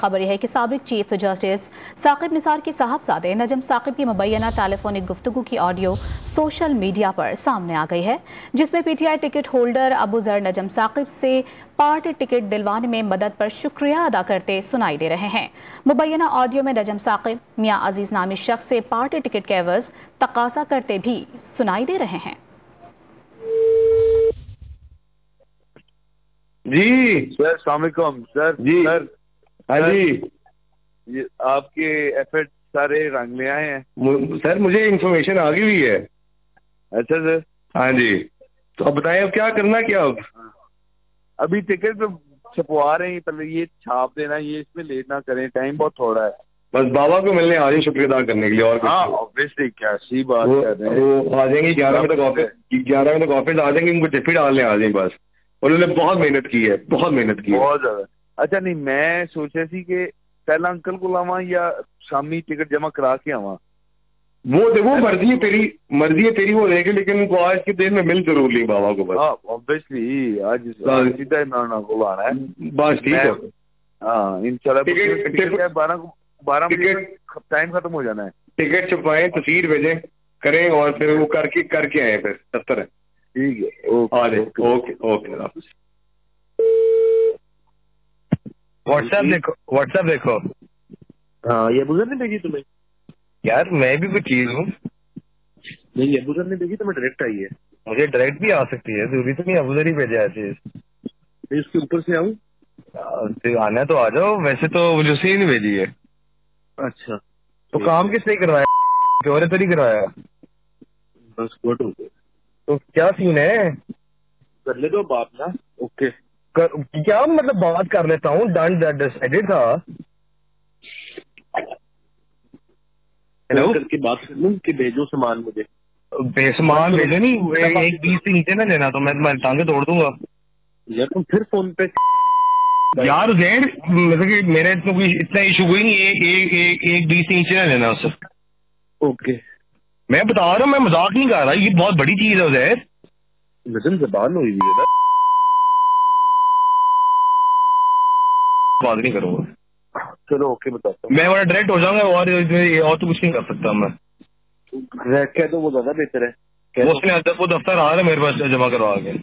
खबर यह है कि साबिक चीफ जस्टिस साकिब निसार के साहबजादे नजम साकिब की मुबैना टेलीफोनिक गुफ्तगू की ऑडियो सोशल मीडिया पर सामने आ गई है, जिसमें पीटीआई टिकट होल्डर अबू जर नजम साकिब से पार्टी टिकट दिलवाने में मदद पर शुक्रिया अदा करते सुनाई दे रहे हैं। मुबैना ऑडियो में नजम साकिब मियां अजीज नामी शख्स से पार्टी टिकट के एवज तकाजा करते भी सुनाई दे रहे हैं। जी सर, अस्सलाम वालेकुम सर। जी सर, हाँ जी ये आपके एफर्ट सारे रंग ले आए हैं। सर, मुझे इंफॉर्मेशन आ गई हुई है। अच्छा सर, हाँ जी, तो अब बताएं अब क्या करना, क्या अब अभी टिकट तो छपवा रहे हैं, पहले ये छाप देना, ये इसमें लेट ना करें, टाइम बहुत थोड़ा है। बस बाबा को मिलने आ जाए शुक्रिया अदा करने के लिए, और हाँ ऑब्वियसली, क्या सी बात कर रहे हैं। वो आ जाएंगे 11 बजे तक ऑफिस, 11 बजे तक ऑफिस आ जाएंगे, उनको टिकट डालने आ जाएंगे बस। और उन्होंने बहुत मेहनत की है, बहुत मेहनत की है, बहुत ज्यादा। अच्छा, नहीं मैं सोच रही थी कि पहला अंकल को लावा या शामी टिकट जमा करा के आवा। वो देखो मर्जी है तेरी वो देखे, लेकिन उनको आज के दिन में मिल जरूर ली बाबा को बस। हाँ ऑब्वियसली, आज सीधा इमरान को लाना है बस, ठीक है। हाँ इंशाल्लाह। टिकट 12 बजे टाइम खत्म हो जाना है। टिकट छपवाएं, तस्वीर भेजें करें, और फिर वो करके आए फिर 70 है। ठीक है, ओके ओके। व्हाट्सएप देखो। हाँ, ये बुजुर्ग ने भेजी तुम्हें? यार मैं भी कोई चीज हूँ। नहीं, ये बुजुर्ग ने भेजी, तुम्हें डायरेक्ट आई है। मुझे डायरेक्ट भी आ सकती है, जरूरी तो नहीं अबूजर ही भेजा है चीज। इसके ऊपर से आऊँ? आना है तो आ जाओ, वैसे तो वजूसी ही नहीं भेजी है। अच्छा, तो काम किसने करवाया? और तो नहीं करवाया। बस गुड हो गया। तो क्या सीन है? कर ले दो बात ना। ओके, क्या मतलब बात कर लेता हूँ, डन डिसाइडेड था। हेलो करके बात कर लूँ कि भेजो सामान मुझे। बेसमान भेजो नहीं, एक 20 से नीचे ना लेना, तो मैं टांगे तोड़ दूंगा। यार तुम फिर फोन पे यार उजैर, मतलब कि मेरे तो कोई इतना इशू कोई नहीं, एक 20 से नीचे ना लेना उससे। ओके, मैं बता रहा हूँ, मैं मजाक नहीं कर रहा, ये बहुत बड़ी चीज है उजैर। नजम जबान हुई है ना, बात नहीं करूंगा। चलो ओके, बताता हूँ। मैं बड़ा डायरेक्ट हो जाऊंगा, और तो कुछ नहीं कर सकता मैं। कह दो, वो ज्यादा बेहतर है। उसने वो दफ्तर आ रहा है मेरे पास जमा करवा के।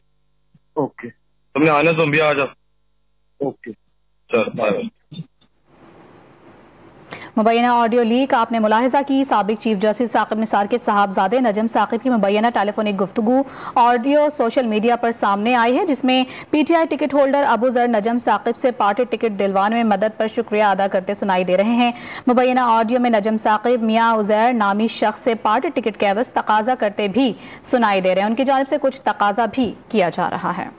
ओके, तुमने आना, तुम भी आ जाओ। ओके चल बाय। मुबैना ऑडियो लीक आपने मुलाहिजा की। साबिक चीफ जस्टिस साकिब निसार के साहबजादे नजम साकिब की मुबैना टेलीफोनिक गुफ्तगू ऑडियो सोशल मीडिया पर सामने आई है, जिसमें पीटीआई टिकट होल्डर अबू जर नजम साकिब से पार्टी टिकट दिलवाने में मदद पर शुक्रिया अदा करते सुनाई दे रहे हैं। मुबैना ऑडियो में नजम साकिब मियां उजैर नामी शख्स से पार्टी टिकट के एवज तकाजा करते भी सुनाई दे रहे हैं। उनकी जानिब से कुछ तकाजा भी किया जा रहा है।